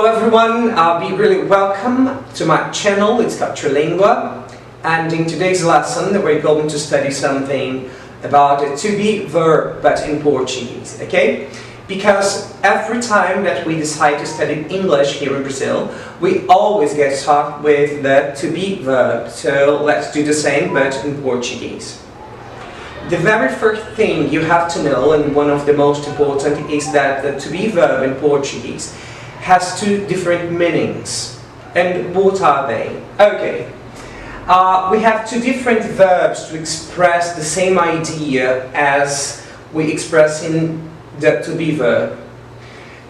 Hello everyone, be really welcome to my channel. It's Lingua, and in today's lesson we're going to study something about a to be verb but in Portuguese, okay? Because every time that we decide to study English here in Brazil, we always get stuck with the to be verb. So let's do the same but in Portuguese. The very first thing you have to know, and one of the most important, is that the to be verb in Portuguese has two different meanings. And what are they? Okay. We have two different verbs to express the same idea as we express in the to be verb.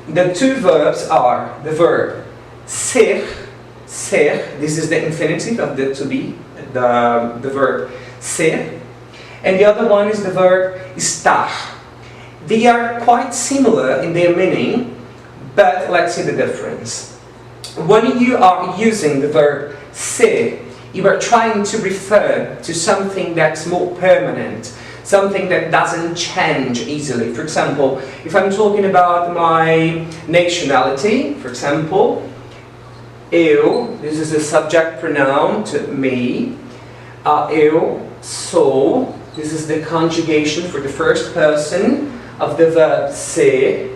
The two verbs are the verb ser, this is the infinitive of the to be, the verb ser, and the other one is the verb estar. They are quite similar in their meaning, but let's see the difference. When you are using the verb ser, you are trying to refer to something that's more permanent, something that doesn't change easily. For example, if I'm talking about my nationality, for example, eu, this is the subject pronoun to me, eu sou, this is the conjugation for the first person of the verb ser,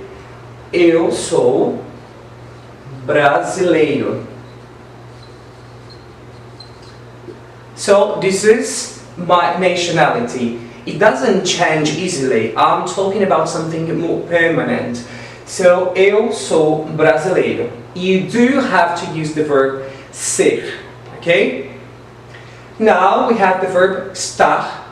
eu sou brasileiro. So this is my nationality. It doesn't change easily. I'm talking about something more permanent. So eu sou brasileiro. You do have to use the verb ser, okay? Now we have the verb estar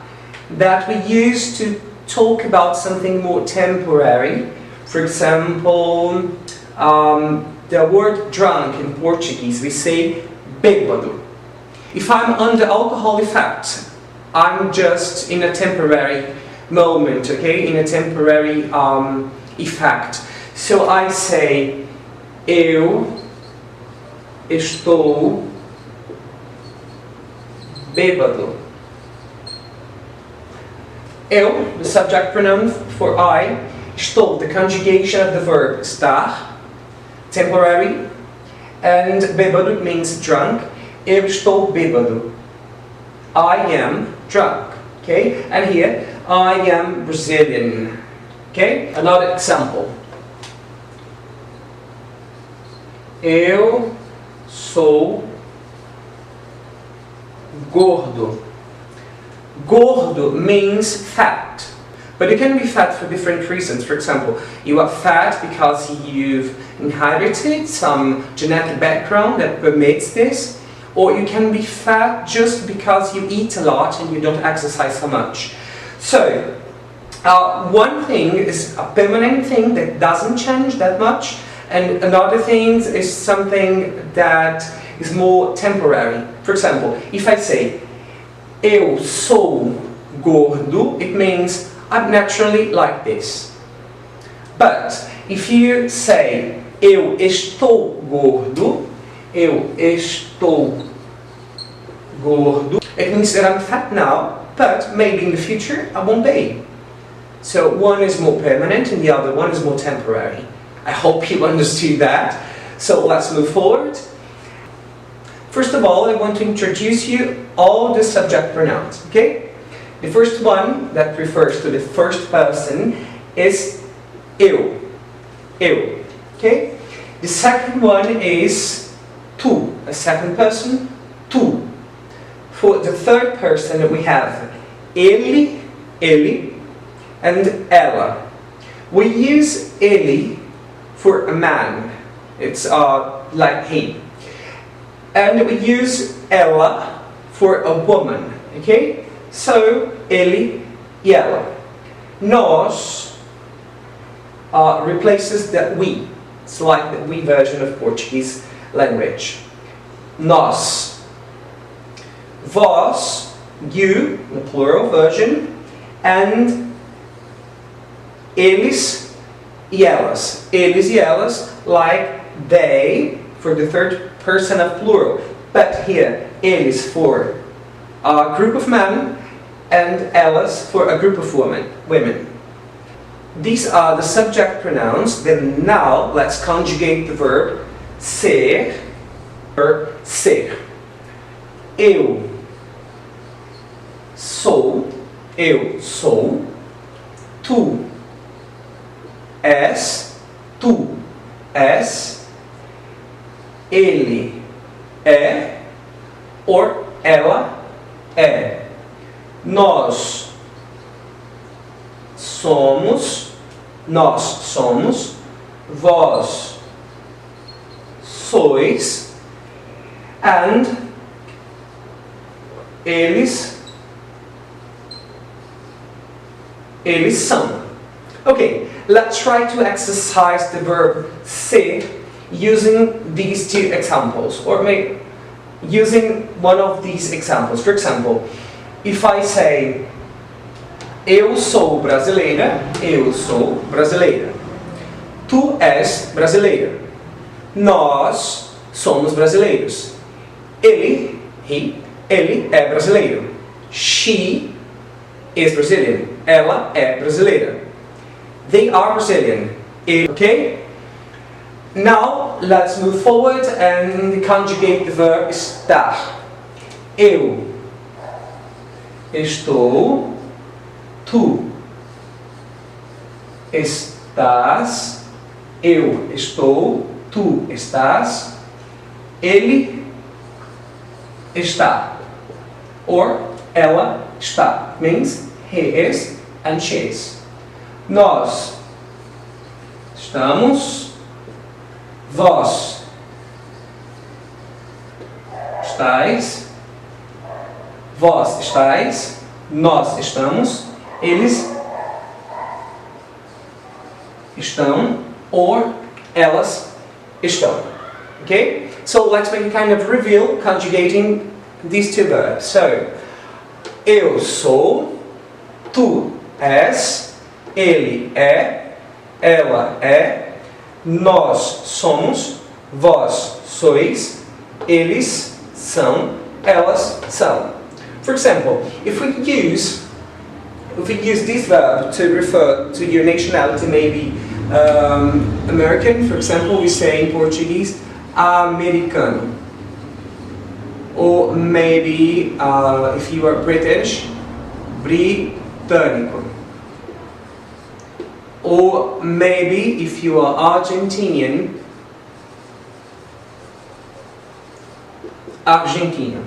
that we use to talk about something more temporary. For example, the word drunk in Portuguese, we say bêbado. If I'm under alcohol effect, I'm just in a temporary moment, okay? In a temporary effect. So I say, eu estou bêbado. Eu, the subject pronoun for I, estou, the conjugation of the verb estar, temporary, and bêbado means drunk. Eu estou bêbado. I am drunk. Okay? And here, I am Brazilian. Okay? Another example. Eu sou gordo. Gordo means fat. But you can be fat for different reasons. For example, you are fat because you've inherited some genetic background that permits this. Or you can be fat just because you eat a lot and you don't exercise so much. So, one thing is a permanent thing that doesn't change that much, and another thing is something that is more temporary. For example, if I say, eu sou gordo, it means I'm naturally like this. But if you say, eu estou gordo, eu estou gordo, it means that I'm fat now, but maybe in the future I won't be. So one is more permanent and the other one is more temporary. I hope you understood that. So let's move forward. First of all, I want to introduce you all the subject pronouns, okay? The first one that refers to the first person is eu, okay? The second one is tu, a second person, tu. For the third person we have ele, and ela. We use ele for a man, it's like he. And we use ela for a woman, okay? So, ele e ela. Nós replaces the we. It's like the we version of Portuguese language. Nós. Vós, you, the plural version, and eles e elas. Eles e elas, like they, for the third person of plural. But here, eles for a group of men, and elas for a group of women. These are the subject pronouns. Then now let's conjugate the verb ser, ser. Eu sou, tu és, ele é, or ela é. Nós somos, vós sois, and eles são. Okay, let's try to exercise the verb ser using these two examples, or maybe using one of these examples. For example, if I say eu sou brasileira, tu és brasileira, nós somos brasileiros, ele é brasileiro, she is Brazilian, ela é brasileira, they are Brazilian. Okay? Now let's move forward and conjugate the verb estar. Eu estou, tu estás, eu estou, tu estás, ele está, or ela está, means he is and she is. Nós estamos, vós estáis, nós estamos, eles estão, or elas estão. Okay? So let's make a kind of reveal conjugating these two verbs. So, eu sou, tu és, ele é, ela é, nós somos, vós sois, eles são, elas são. For example, if we use this verb to refer to your nationality, maybe American, for example, we say in Portuguese, americano. Or maybe, if you are British, britânico. Or maybe, if you are Argentinian, argentino.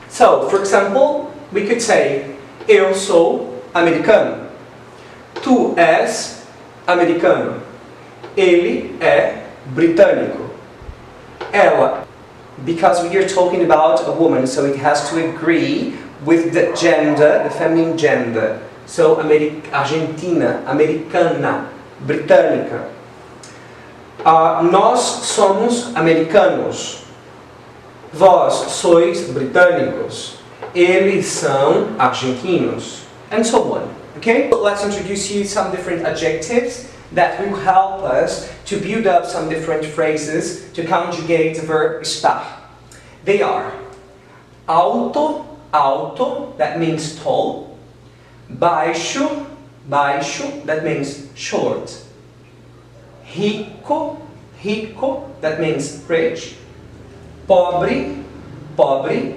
So, for example, we could say, eu sou americano, tu és americano, ele é britânico, ela, because we are talking about a woman, so it has to agree with the gender, the feminine gender. So, Argentina, americana, britânica. Nós somos americanos, vós sois britânicos, eles são argentinos, and so on. Okay? So let's introduce you some different adjectives that will help us to build up some different phrases to conjugate the verb estar. They are alto, that means tall. Baixo, that means short. Rico, that means rich. Pobre,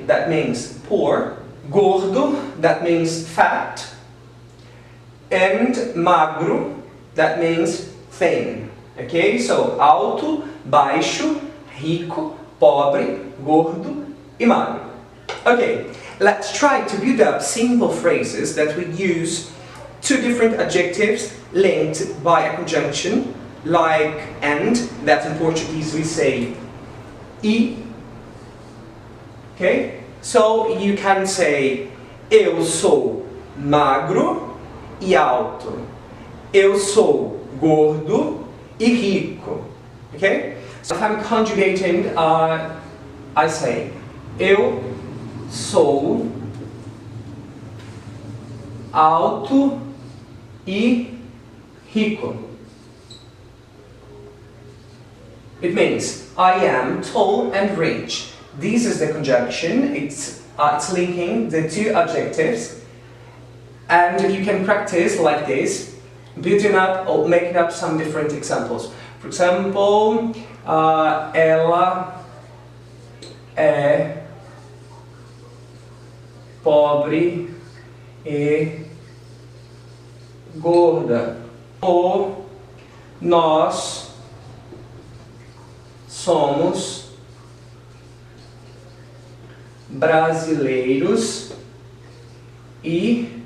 that means poor. Gordo, that means fat. And magro, that means thin. Okay, so alto, baixo, rico, pobre, gordo e magro. Okay, let's try to build up simple phrases that we use two different adjectives linked by a conjunction, like and, that in Portuguese we say e. Okay, so you can say eu sou magro e alto. Eu sou gordo e rico. Okay, so if I'm conjugating, I say eu sou alto e rico. It means I am tall and rich. This is the conjunction. It's linking the two adjectives, and you can practice like this, building up or making up some different examples. For example, ela é pobre e gorda. Ou nós somos brasileiros e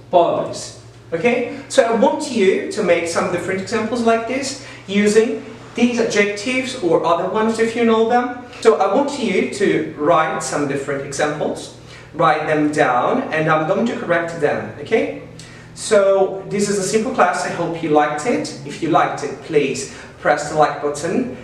pobres. Okay? So I want you to make some different examples like this using these adjectives or other ones if you know them. So I want you to write some different examples, write them down, and I'm going to correct them. Okay? So this is a simple class. I hope you liked it. If you liked it, please press the like button